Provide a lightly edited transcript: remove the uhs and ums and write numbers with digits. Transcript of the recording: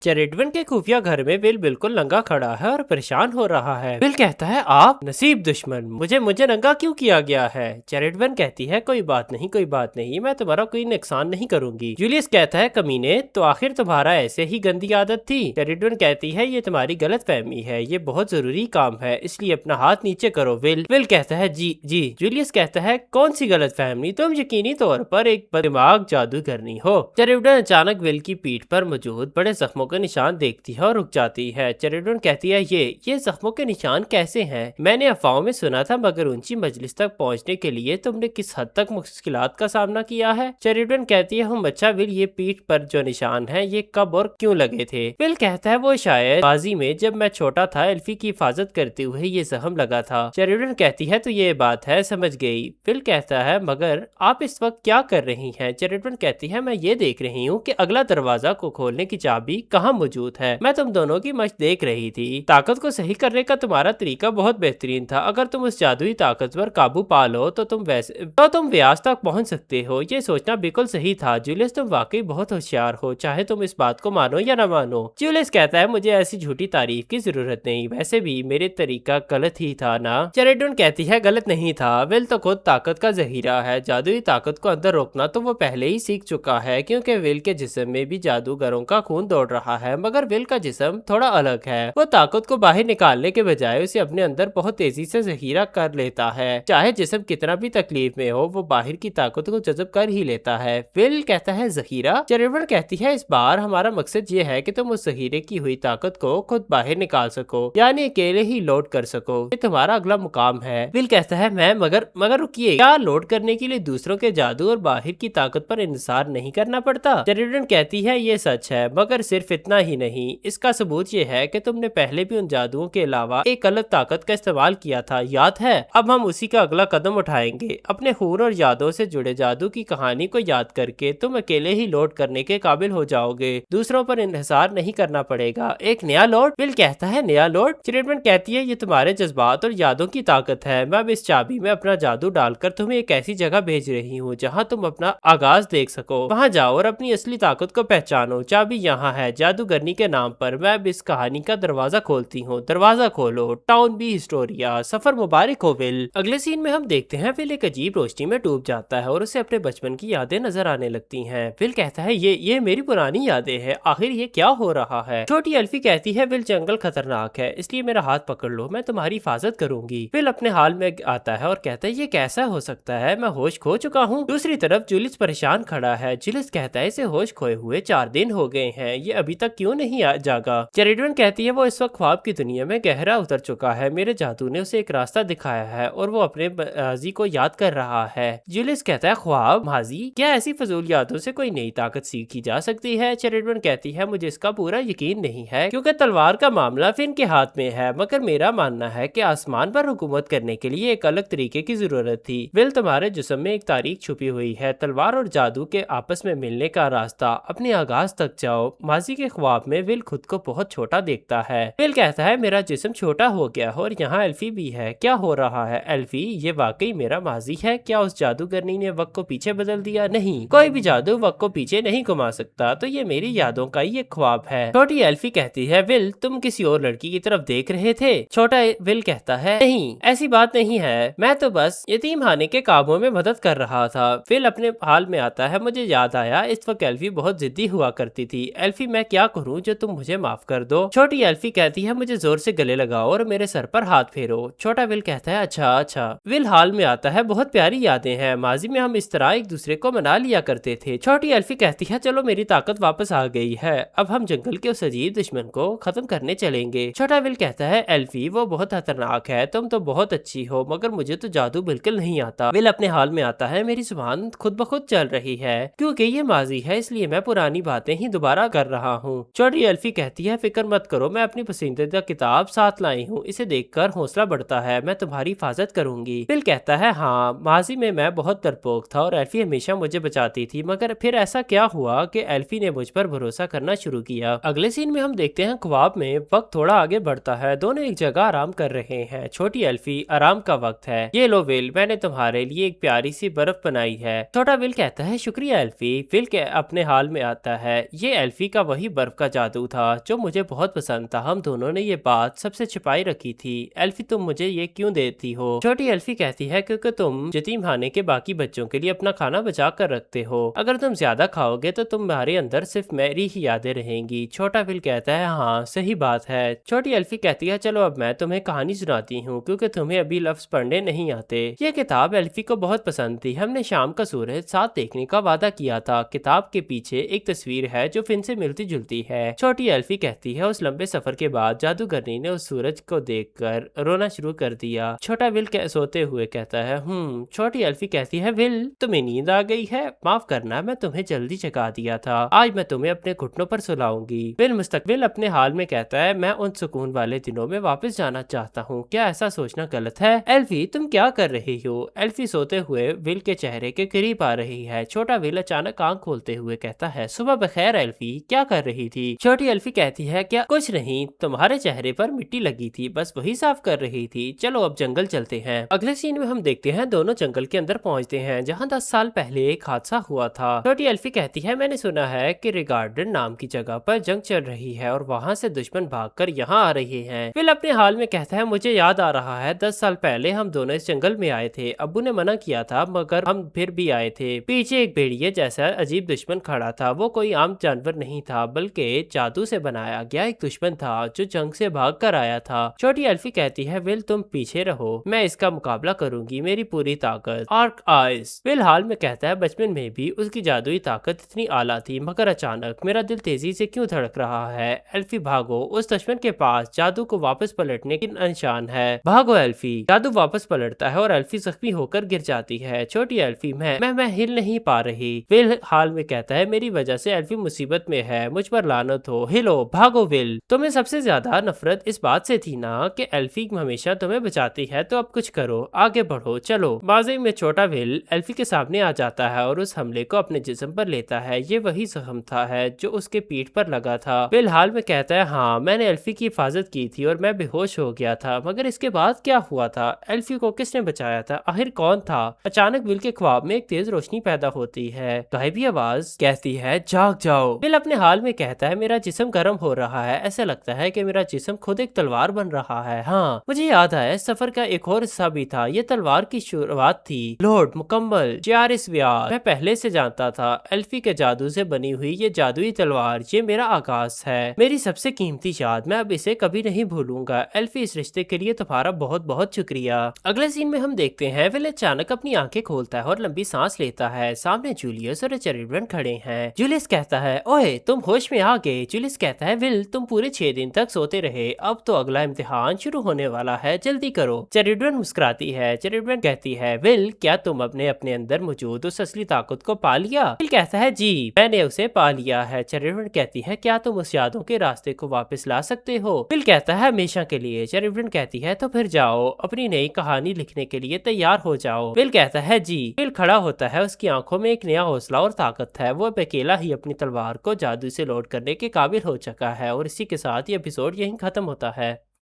चैरिटवन के खुफिया घर में विल बिल्कुल नंगा खड़ा है और परेशान हो रहा है। विल कहता है, आप नसीब दुश्मन, मुझे मुझे नंगा क्यों किया गया है? चैरिटवन कहती है, कोई बात नहीं, मैं तुम्हारा कोई नुकसान नहीं करूंगी। जूलियस कहता है, कमीने, तो आखिर तुम्हारा ऐसे ही गंदी आदत थी। चैरिटवन कहती है, ये तुम्हारी गलत फहमी है, ये बहुत जरूरी काम है, इसलिए अपना हाथ नीचे करो। विल कहता है, जी जी। जूलियस कहता है, कौन सी गलत फहमी? तुम यकीनी तौर पर एक दिमाग जादूगरनी हो। चैरिटवन अचानक विल की पीठ पर मौजूद बड़े जख्मों के निशान देखती है और रुक जाती है। चैरिटवन कहती है, ये जख्मों के निशान कैसे हैं? मैंने अफवाहों में सुना था, मगर ऊंची मजलिस तक पहुंचने के लिए तुमने किस हद तक मुश्किलात का सामना किया है? चैरिटवन कहती है, हम अच्छा विल, ये पीठ पर जो निशान है ये कब और क्यों लगे थे? विल कहता है, वो शायद बाजी में जब मैं छोटा था एल्फी की हिफाजत करते हुए ये जख्म लगा था। चैरिटवन कहती है, तो ये बात है, समझ गई। विल कहता है, मगर आप इस वक्त क्या कर रही हैं? चैरिटवन कहती है, मैं ये देख रही हूँ कि अगला दरवाजा को खोलने की चाबी कहाँ मौजूद है। मैं तुम दोनों की मशक देख रही थी। ताकत को सही करने का तुम्हारा तरीका बहुत बेहतरीन था। अगर तुम उस जादुई ताकत पर काबू पा लो तो तुम व्यास तक पहुंच सकते हो। ये सोचना बिल्कुल सही था। जूलियस, तुम वाकई बहुत होशियार हो, चाहे तुम इस बात को मानो या ना मानो। जूलियस कहता है, मुझे ऐसी झूठी तारीफ की जरूरत नहीं, वैसे भी मेरे तरीका गलत ही था ना। चैरिटवन कहती है, गलत नहीं था, विल तो खुद ताकत का जहीरा है। जादुई ताकत को अंदर रोकना तो वो पहले ही सीख चुका है, क्योंकि विल के जिस्म में भी जादूगरों का खून दौड़ रहा है। मगर विल का जिस्म थोड़ा अलग है। वो ताकत को बाहर निकालने के बजाय उसे अपने अंदर बहुत तेजी से जहीरा कर लेता है। चाहे जिस्म कितना भी तकलीफ में हो, वो बाहर की ताकत को जज़ब कर ही लेता है। विल कहता है, जहीरा? चैरिटवन कहती है, इस बार हमारा मकसद ये है कि तुम उस जहीरे की हुई ताकत को खुद बाहर निकाल सको, यानी अकेले ही लोड कर सको। ये तुम्हारा अगला मुकाम है। विल कहता है, मैं मगर रुकिए, क्या लोड करने के लिए दूसरों के जादू और बाहर की ताकत पर इंतजार नहीं करना पड़ता? चैरिटवन कहती है, ये सच है, मगर सिर्फ इतना ही नहीं, इसका सबूत ये है कि तुमने पहले भी उन जादुओं के अलावा एक अलग ताकत का इस्तेमाल किया था, याद है? अब हम उसी का अगला कदम उठाएंगे। अपने खून और यादों से जुड़े जादू की कहानी को याद करके तुम अकेले ही लोड करने के काबिल हो जाओगे। दूसरों पर इंतजार नहीं करना पड़ेगा। एक नया लोड? विल कहता है, नया लोड? चैरिटवन कहती है, ये तुम्हारे जज्बात और यादों की ताकत है। मैं अब इस चाबी में अपना जादू डालकर तुम्हें एक ऐसी जगह भेज रही हूँ जहाँ तुम अपना आगाज देख सको। वहाँ जाओ और अपनी असली ताकत को पहचानो। चाबी यहाँ है, जादूगरनी के नाम पर। मैं अब इस कहानी का दरवाजा खोलती हूँ। दरवाजा खोलो, टाउन बी हिस्टोरिया, सफर मुबारक हो विल। अगले सीन में हम देखते हैं विल एक अजीब रोशनी में डूब जाता है और उसे अपने बचपन की यादें नजर आने लगती हैं। विल कहता है, ये मेरी पुरानी यादें हैं, आखिर ये क्या हो रहा है? छोटी एल्फी कहती है, विल, जंगल खतरनाक है, इसलिए मेरा हाथ पकड़ लो, मैं तुम्हारी हिफाजत करूंगी। विल अपने हाल में आता है और कहता है, ये कैसा हो सकता है? मैं होश खो चुका हूँ। दूसरी तरफ जूलियस परेशान खड़ा है। जूलियस कहता है, इसे होश खोए हुए 4 दिन हो गए हैं, ये अभी तक क्यों नहीं जागा? चैरिटवन कहती है, वो इस वक्त ख्वाब की दुनिया में गहरा उतर चुका है। मेरे जादू ने उसे एक रास्ता दिखाया है और वो अपने माजी को याद कर रहा है। जूलियस कहता है, ख्वाब? माजी? क्या ऐसी फजूल यादों से कोई नई ताकत सीखी जा सकती है? चैरिटवन कहती है, मुझे इसका पूरा यकीन नहीं है, क्योंकि तलवार का मामला फिन के हाथ में है, मगर मेरा मानना है कि आसमान पर हुकूमत करने के लिए एक अलग तरीके की जरूरत थी। विल, तुम्हारे जिस्म में एक तारीख छुपी हुई है, तलवार और जादू के आपस में मिलने का रास्ता। अपने आगाज तक जाओ। माजी के ख्वाब में विल खुद को बहुत छोटा देखता है। विल कहता है, मेरा जिस्म छोटा हो गया और यहाँ एल्फी भी है, क्या हो रहा है? एल्फी, ये वाकई मेरा माजी है? क्या उस जादूगरनी ने वक्त को पीछे बदल दिया? नहीं, कोई भी जादू वक्त को पीछे नहीं घुमा सकता, तो ये मेरी यादों का ही एक ख्वाब है। छोटी एल्फी कहती है, विल, तुम किसी और लड़की की तरफ देख रहे थे? छोटा विल कहता है, नहीं, ऐसी बात नहीं है, मैं तो बस यतीम खाने के कामों में मदद कर रहा था। विल अपने हाल में आता है, मुझे याद आया, इस वक्त एल्फी बहुत जिद्दी हुआ करती थी। एल्फी, मैं क्या करूं जो तुम मुझे माफ कर दो? छोटी एल्फी कहती है, मुझे जोर से गले लगाओ और मेरे सर पर हाथ फेरो। छोटा विल कहता है, अच्छा। विल हाल में आता है, बहुत प्यारी यादें हैं, माजी में हम इस तरह एक दूसरे को मना लिया करते थे। छोटी एल्फी कहती है, चलो मेरी ताकत वापस आ गई है, अब हम जंगल के उस अजीब दुश्मन को खत्म करने चलेंगे। छोटा विल कहता है, एल्फी, वो बहुत खतरनाक है, तुम तो बहुत अच्छी हो, मगर मुझे तो जादू बिल्कुल नहीं आता। विल अपने हाल में आता है, मेरी जुबान खुद ब खुद चल रही है, क्योंकि ये माजी है, इसलिए मैं पुरानी बातें ही दोबारा कर रहा हूँ। छोटी एल्फी कहती है, फिक्र मत करो, मैं अपनी पसंदीदा किताब साथ लाई हूँ, इसे देखकर हौसला बढ़ता है, मैं तुम्हारी हिफाजत करूंगी। विल कहता है, हाँ, माजी में मैं बहुत डरपोक था और एल्फी हमेशा मुझे बचाती थी, मगर फिर ऐसा क्या हुआ कि एल्फी ने मुझ पर भरोसा करना शुरू किया। अगले सीन में हम देखते हैं ख्वाब में वक्त थोड़ा आगे बढ़ता है, दोनों एक जगह आराम कर रहे हैं। छोटी एल्फी, आराम का वक्त है, ये लो विल, मैंने तुम्हारे लिए एक प्यारी सी बर्फ बनाई है। छोटा विल कहता है, शुक्रिया एल्फी। विल के अपने हाल में आता है, ये एल्फी का वही बर्फ का जादू था जो मुझे बहुत पसंद था। हम दोनों ने ये बात सबसे छिपाई रखी थी। एल्फी, तुम मुझे ये क्यों देती हो? छोटी एल्फी कहती है क्योंकि तुम यतीम खाने के बाकी बच्चों के लिए अपना खाना बचा कर रखते हो। अगर तुम ज्यादा खाओगे तो तुम्हारे अंदर सिर्फ मेरी ही यादें रहेंगी। छोटा विल कहता है हाँ सही बात है। छोटी एल्फी कहती है चलो अब मैं तुम्हें कहानी सुनाती हूँ क्योंकि तुम्हें अभी लफ्ज पढ़ने नहीं आते। ये किताब एल्फी को बहुत पसंद थी। हमने शाम का सूरज साथ देखने का वादा किया था। किताब के पीछे एक तस्वीर है जो फिन से मिलती जुलती है। छोटी एल्फी कहती है उस लंबे सफर के बाद जादूगरनी ने उस सूरज को देखकर रोना शुरू कर दिया। छोटा विल सोते हुए कहता है छोटी एल्फी कहती है विल तुम्हें नींद आ गई है, माफ करना मैं तुम्हें जल्दी जगा दिया था। आज मैं तुम्हें अपने घुटनों पर सुलाऊंगी। विल मुस्तकबिल अपने हाल में कहता है मैं उन सुकून वाले दिनों में वापस जाना चाहता हूँ। क्या ऐसा सोचना गलत है? एल्फी तुम क्या कर रही हो? एल्फी सोते हुए विल के चेहरे के करीब आ रही है। छोटा विल अचानक आंख खोलते हुए कहता है सुबह बखैर एल्फी, क्या कर रही थी? छोटी एल्फी कहती है क्या कुछ नहीं, तुम्हारे चेहरे पर मिट्टी लगी थी बस वही साफ कर रही थी। चलो अब जंगल चलते हैं। अगले सीन में हम देखते हैं दोनों जंगल के अंदर पहुंचते हैं जहां 10 साल पहले एक हादसा हुआ था। छोटी एल्फी कहती है मैंने सुना है कि रिगार्डन नाम की जगह पर जंग चल रही है और वहां से दुश्मन भागकर यहाँ आ रहे हैं। विल अपने हाल में कहता है मुझे याद आ रहा है 10 साल पहले हम दोनों इस जंगल में आए थे। अब्बू ने मना किया था मगर हम फिर भी आए थे। पीछे एक भेड़िए जैसा अजीब दुश्मन खड़ा था। वो कोई आम जानवर नहीं था बल्कि जादू से बनाया गया एक दुश्मन था जो जंग से भाग कर आया था। छोटी एल्फी कहती है विल तुम पीछे रहो, मैं इसका मुकाबला करूंगी मेरी पूरी ताकत। Arc eyes. विल हाल में कहता है बचपन में भी उसकी जादुई ताकत इतनी आला थी मगर अचानक मेरा दिल तेजी से क्यों धड़क रहा है। एल्फी भागो, उस दुश्मन के पास जादू को वापस पलटने की निशान है। भागो एल्फी। जादू वापस पलटता है और एल्फी जख्मी होकर गिर जाती है। छोटी एल्फी मैं हिल नहीं पा रही। विल हाल में कहता है मेरी वजह से एल्फी मुसीबत में है, मुझ पर लानत हो। हिलो, भागो विल। तुम्हें सबसे ज्यादा नफरत इस बात से थी ना कि एल्फी हमेशा तुम्हें बचाती है, तो अब कुछ करो, आगे बढ़ो, चलो। माजी में छोटा विल एल्फी के सामने आ जाता है और उस हमले को अपने जिस्म पर लेता है। ये वही जख्म था है जो उसके पीठ पर लगा था। विल हाल में कहता है हाँ मैंने एल्फी की हिफाजत की थी और मैं बेहोश हो गया था मगर इसके बाद क्या हुआ था? एल्फी को किसने बचाया था? आखिर कौन था? अचानक विल के ख्वाब में एक तेज रोशनी पैदा होती है। गायबी आवाज कहती है जाग जाओ। विल अपने हाल में कहता है मेरा जिस्म गर्म हो रहा है, ऐसा लगता है कि मेरा जिस्म खुद एक तलवार बन रहा है। हाँ मुझे याद आया सफर का एक और हिस्सा भी था, ये तलवार की शुरुआत थी। लोड मुकम्मल जियारिस व्यार। मैं पहले से जानता था एल्फी के जादू से बनी हुई ये जादुई तलवार ये मेरा आगाज है, मेरी सबसे कीमती याद, मैं अब इसे कभी नहीं भूलूंगा। एल्फी इस रिश्ते के लिए तुम्हारा बहुत बहुत शुक्रिया। अगले सीन में हम देखते हैं विल अचानक अपनी आंखें खोलता है और लंबी सांस लेता है। सामने जूलियस और चेरिडवन खड़े हैं। जूलियस कहता है ओए तुम होश में आ गए। जूलियस कहता है विल तुम पूरे 6 दिन तक सोते रहे, अब तो अगला इम्तिहान शुरू होने वाला है, जल्दी करो। चेरिडवन मुस्कुराती है। चेरिडवन कहती है विल क्या तुम अपने अंदर मौजूद उस असली ताकत को पा लिया? विल कहता है जी मैंने उसे पा लिया है। चेरिडवन कहती है क्या तुम उस यादों के रास्ते को वापस ला सकते हो? विल कहता है हमेशा के लिए। चेरिडवन कहती है तो फिर जाओ अपनी नई कहानी लिखने के लिए तैयार हो जाओ। विल कहता है जी। विल खड़ा होता है, उसकी आंखों में एक नया हौसला और ताकत है। वो अब अकेला ही अपनी तलवार को जादू से लोड करने के काबिल हो चुका है। और इसी के साथ ये एपिसोड यहीं खत्म होता है।